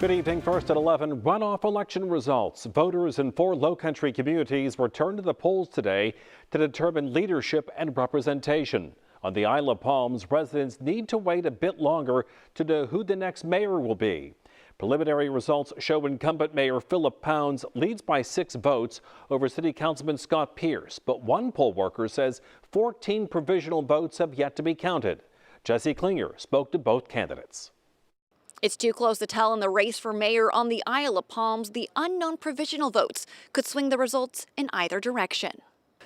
Good evening. First at 11, runoff election results. Voters in 4 low-country communities returned to the polls today to determine leadership and representation. On the Isle of Palms, residents need to wait a bit longer to know who the next mayor will be. Preliminary results show incumbent Mayor Philip Pounds leads by 6 votes over City Councilman Scott Pierce, but one poll worker says 14 provisional votes have yet to be counted. Jesse Klinger spoke to both candidates. It's too close to tell in the race for mayor on the Isle of Palms. The unknown provisional votes could swing the results in either direction.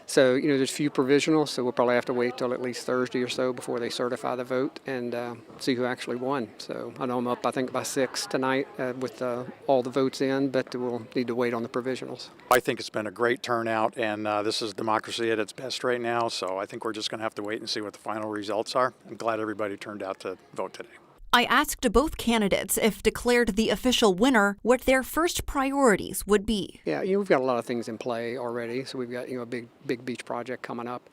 So, there's a few provisionals, so we'll probably have to wait till at least Thursday or so before they certify the vote and see who actually won. So I know I'm up, I think, by 6 tonight with all the votes in, but we'll need to wait on the provisionals. I think it's been a great turnout, and this is democracy at its best right now, so I think we're just going to have to wait and see what the final results are. I'm glad everybody turned out to vote today. I asked both candidates, if declared the official winner, what their first priorities would be. Yeah, we've got a lot of things in play already. So we've got, a big beach project coming up.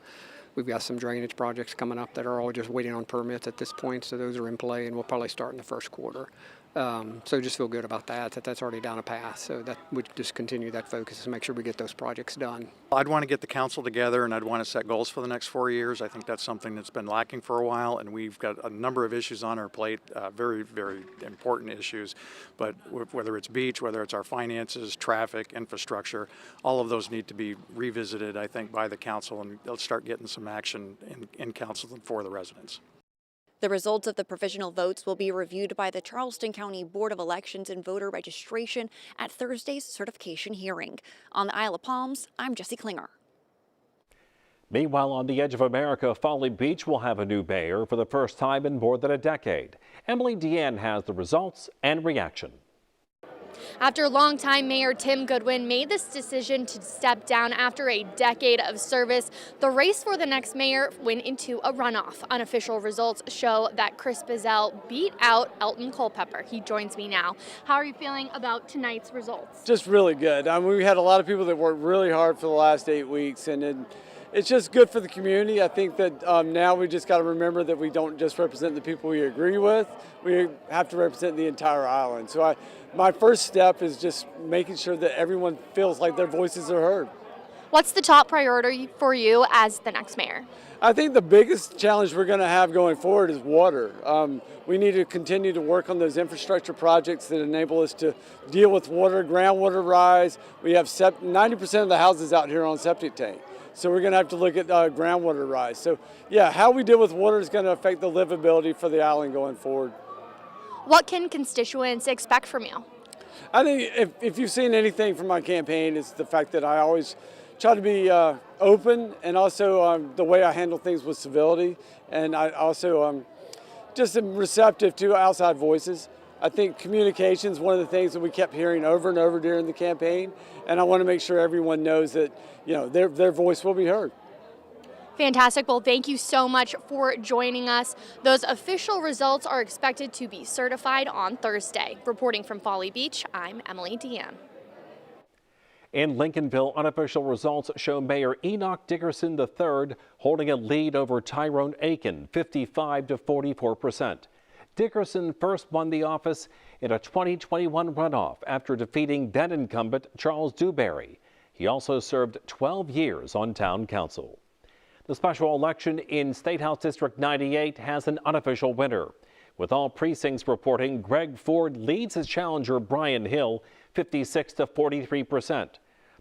We've got some drainage projects coming up that are all just waiting on permits at this point. So those are in play, and we'll probably start in the first quarter. So just feel good about that's already down a path. So that would just continue that focus to make sure we get those projects done. I'd want to get the council together, and I'd want to set goals for the next 4 years. I think that's something that's been lacking for a while, and we've got a number of issues on our plate, very, very important issues. But whether it's beach, whether it's our finances, traffic, infrastructure, all of those need to be revisited, I think, by the council, and they'll start getting some action in council and for the residents. The results of the provisional votes will be reviewed by the Charleston County Board of Elections and Voter Registration at Thursday's certification hearing. On the Isle of Palms, I'm Jesse Klinger. Meanwhile, on the edge of America, Folly Beach will have a new mayor for the first time in more than a decade. Emily Deanne has the results and reaction. After longtime Mayor Tim Goodwin made this decision to step down after a decade of service, the race for the next mayor went into a runoff. Unofficial results show that Chris Bazell beat out Elton Culpepper. He joins me now. How are you feeling about tonight's results? Just really good. We had a lot of people that worked really hard for the last 8 weeks, and it's just good for the community. I think that now we just got to remember that we don't just represent the people we agree with. We have to represent the entire island. So my first step is just making sure that everyone feels like their voices are heard. What's the top priority for you as the next mayor? I think the biggest challenge we're going to have going forward is water. We need to continue to work on those infrastructure projects that enable us to deal with water, groundwater rise. We have 90% of the houses out here on septic tank. So we're going to have to look at groundwater rise. So yeah, how we deal with water is going to affect the livability for the island going forward. What can constituents expect from you? I think if you've seen anything from my campaign, it's the fact that I always try to be open, and also the way I handle things with civility. And I also just am receptive to outside voices. I think communication is one of the things that we kept hearing over and over during the campaign, and I want to make sure everyone knows that their voice will be heard. Fantastic. Well, thank you so much for joining us. Those official results are expected to be certified on Thursday. Reporting from Folly Beach, I'm Emily Deanne. In Lincolnville, unofficial results show Mayor Enoch Dickerson III holding a lead over Tyrone Aiken, 55 to 44%. Dickerson first won the office in a 2021 runoff after defeating then incumbent Charles Dewberry. He also served 12 years on town council. The special election in State House District 98 has an unofficial winner. With all precincts reporting, Greg Ford leads his challenger Brian Hill 56 to 43%.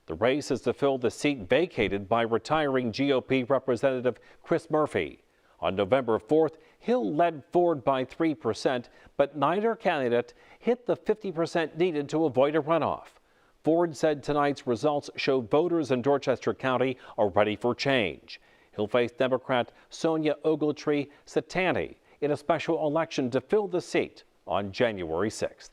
The race is to fill the seat vacated by retiring GOP Representative Chris Murphy. On November 4th, Hill led Ford by 3%, but neither candidate hit the 50% needed to avoid a runoff. Ford said tonight's results show voters in Dorchester County are ready for change. He'll face Democrat Sonia Ogletree Satani in a special election to fill the seat on January 6th.